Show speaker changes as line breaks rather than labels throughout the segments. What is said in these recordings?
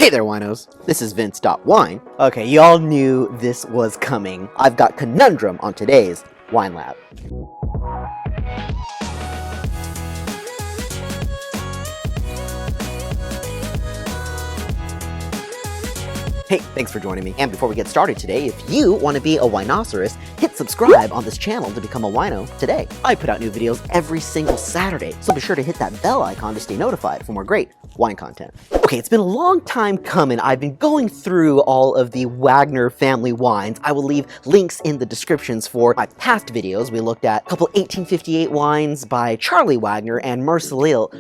Hey there, winos. This is VINCE.WINE. Okay, y'all knew this was coming. I've got Conundrum on today's Wine Lab. Hey, thanks for joining me. And before we get started today, if you want to be a winoceros, hit subscribe on this channel to become a wino today. I put out new videos every single Saturday, so be sure to hit that bell icon to stay notified for more great wine content. Okay, it's been a long time coming. I've been going through all of the Wagner family wines. I will leave links in the descriptions for my past videos. We looked at a couple 1858 wines by Charlie Wagner and Mersoleil,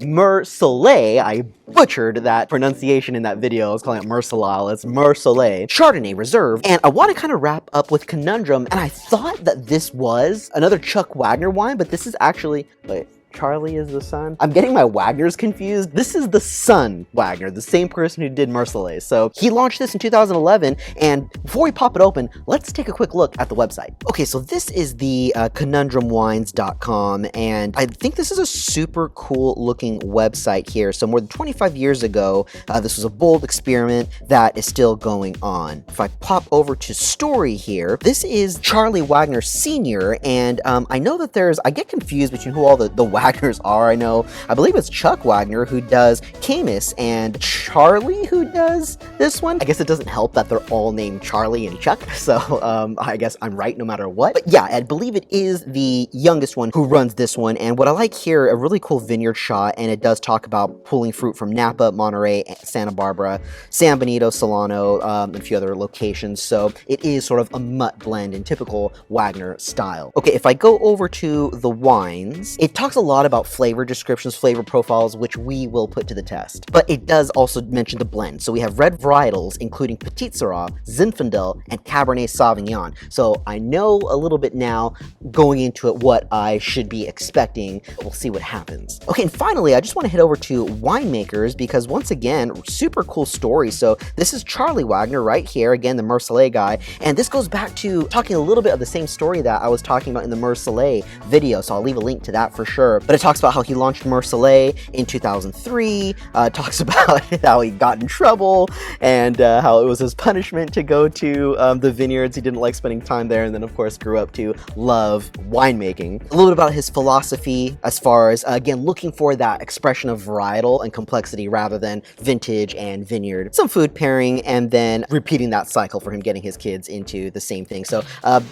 Mersoleil. I butchered that pronunciation in that video. I was calling it Mersoleil. It's Mersoleil Chardonnay Reserve. And I want to kind of wrap up with Conundrum. And I thought that this was another Chuck Wagner wine, but this is actually, wait, Charlie is the son? I'm getting my Wagners confused. This is the son Wagner, the same person who did Mersoleil. So he launched this in 2011, and before we pop it open, let's take a quick look at the website. Okay, so this is the conundrumwines.com, and I think this is a super cool looking website here. So more than 25 years ago, this was a bold experiment that is still going on. If I pop over to story here, this is Charlie Wagner Sr., and I know that I get confused between who all the Wagners are. I believe it's Chuck Wagner who does Caymus and Charlie who does this one. I guess it doesn't help that they're all named Charlie and Chuck, so I guess I'm right no matter what. But yeah, I believe it is the youngest one who runs this one, and what I like here, a really cool vineyard shot, and it does talk about pulling fruit from Napa, Monterey, Santa Barbara, San Benito, Solano, and a few other locations, so it is sort of a mutt blend in typical Wagner style. Okay, if I go over to the wines, it talks a lot about flavor descriptions, flavor profiles, which we will put to the test. But it does also mention the blend. So we have red varietals, including Petit Syrah, Zinfandel, and Cabernet Sauvignon. So I know a little bit now, going into it, what I should be expecting. We'll see what happens. Okay, and finally, I just want to head over to winemakers, because once again, super cool story. So this is Charlie Wagner right here, again, the Mersoleil guy. And this goes back to talking a little bit of the same story that I was talking about in the Mersoleil video. So I'll leave a link to that for sure. But it talks about how he launched Mersoleil in 2003, talks about how he got in trouble, and how it was his punishment to go to the vineyards. He didn't like spending time there, and then of course grew up to love winemaking. A little bit about his philosophy as far as, again, looking for that expression of varietal and complexity rather than vintage and vineyard. Some food pairing, and then repeating that cycle for him getting his kids into the same thing. So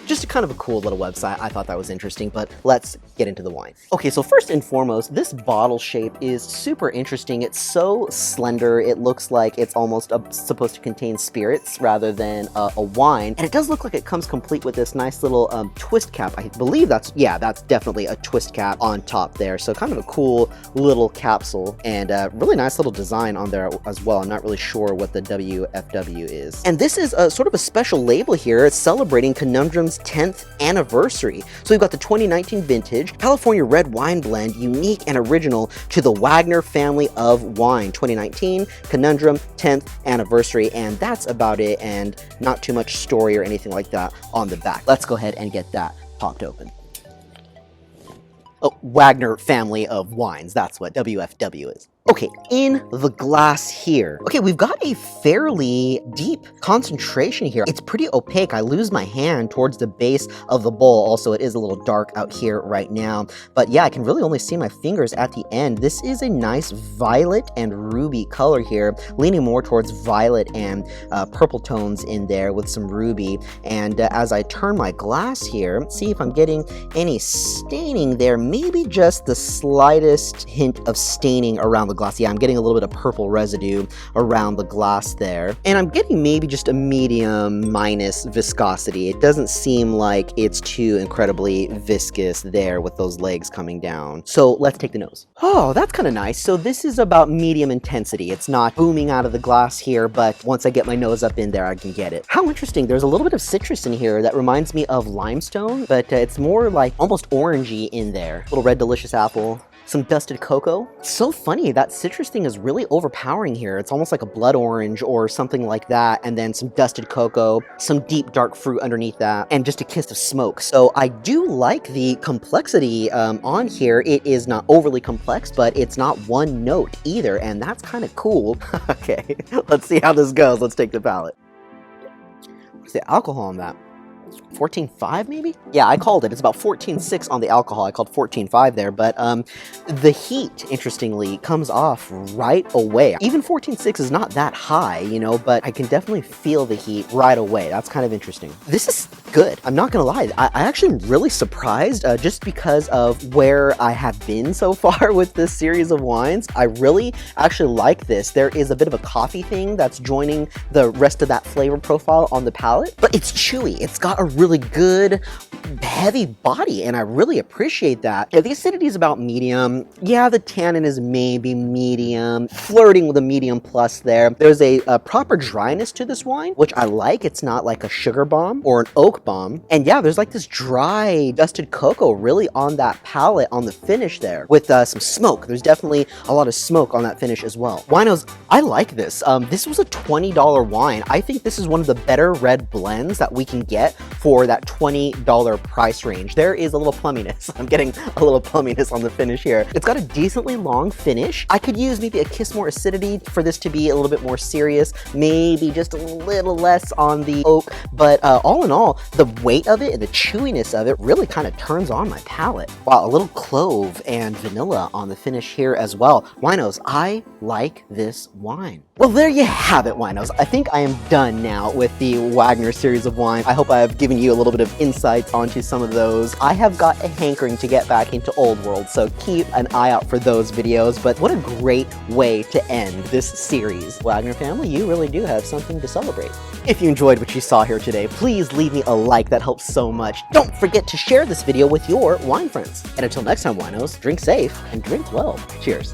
just a kind of a cool little website. I thought that was interesting, but let's get into the wine. Okay, so first and foremost, this bottle shape is super interesting. It's so slender. It looks like it's almost supposed to contain spirits rather than a wine. And it does look like it comes complete with this nice little twist cap. I believe that's definitely a twist cap on top there. So kind of a cool little capsule, and really nice little design on there as well. I'm not really sure what the WFW is. And this is sort of a special label here. It's celebrating Conundrum's 10th anniversary. So we've got the 2019 vintage California red wine blend, unique and original to the Wagner family of wine. 2019 Conundrum 10th anniversary, and that's about it, and not too much story or anything like that on the back. Let's go ahead and get that popped open. Oh, Wagner family of wines, that's what WFW is. Okay, in the glass here. Okay, we've got a fairly deep concentration here. It's pretty opaque. I lose my hand towards the base of the bowl. Also, it is a little dark out here right now. But yeah, I can really only see my fingers at the end. This is a nice violet and ruby color here, leaning more towards violet and purple tones in there with some ruby. And as I turn my glass here, see if I'm getting any staining there. Maybe just the slightest hint of staining around the glass. Yeah, I'm getting a little bit of purple residue around the glass there. And I'm getting maybe just a medium minus viscosity. It doesn't seem like it's too incredibly viscous there with those legs coming down. So let's take the nose. Oh, that's kind of nice. So this is about medium intensity. It's not booming out of the glass here, but once I get my nose up in there, I can get it. How interesting. There's a little bit of citrus in here that reminds me of limestone, but it's more like almost orangey in there. Little red delicious apple. some dusted cocoa. It's so funny, that citrus thing is really overpowering here. It's almost like a blood orange or something like that, and then some dusted cocoa, some deep dark fruit underneath that, and just a kiss of smoke. So I do like the complexity on here. It is not overly complex, but it's not one note either, and that's kind of cool. Okay, let's see how this goes. Let's take the palate. What's the alcohol on that? 14.5 maybe? Yeah, I called it. It's about 14.6 on the alcohol. I called 14.5 there, but the heat, interestingly, comes off right away. Even 14.6 is not that high, you know, but I can definitely feel the heat right away. That's kind of interesting. This is good. I'm not gonna lie. I actually am really surprised just because of where I have been so far with this series of wines. I really actually like this. There is a bit of a coffee thing that's joining the rest of that flavor profile on the palate, but it's chewy. It's got a really good heavy body, and I really appreciate that. Yeah, the acidity is about medium. Yeah, the tannin is maybe medium, flirting with a medium plus there. There's a proper dryness to this wine, which I like. It's not like a sugar bomb or an oak bomb. And yeah, there's like this dry dusted cocoa really on that palate, on the finish there, with some smoke. There's definitely a lot of smoke on that finish as well. Winos, I like this. This was a $20 wine. I think this is one of the better red blends that we can get for that $20 price range. There is a little plumminess. I'm getting a little plumminess on the finish here. It's got a decently long finish. I could use maybe a kiss more acidity for this to be a little bit more serious, maybe just a little less on the oak, but all in all, the weight of it and the chewiness of it really kind of turns on my palate. Wow, a little clove and vanilla on the finish here as well. Winos, I like this wine. Well, there you have it, winos. I think I am done now with the Wagner series of wine. I hope I have given you a little bit of insights onto some of those. I have got a hankering to get back into Old World, so keep an eye out for those videos. But what a great way to end this series. Wagner family, you really do have something to celebrate. If you enjoyed what you saw here today, please leave me a like. That helps so much. Don't forget to share this video with your wine friends. And until next time, winos, drink safe and drink well. Cheers.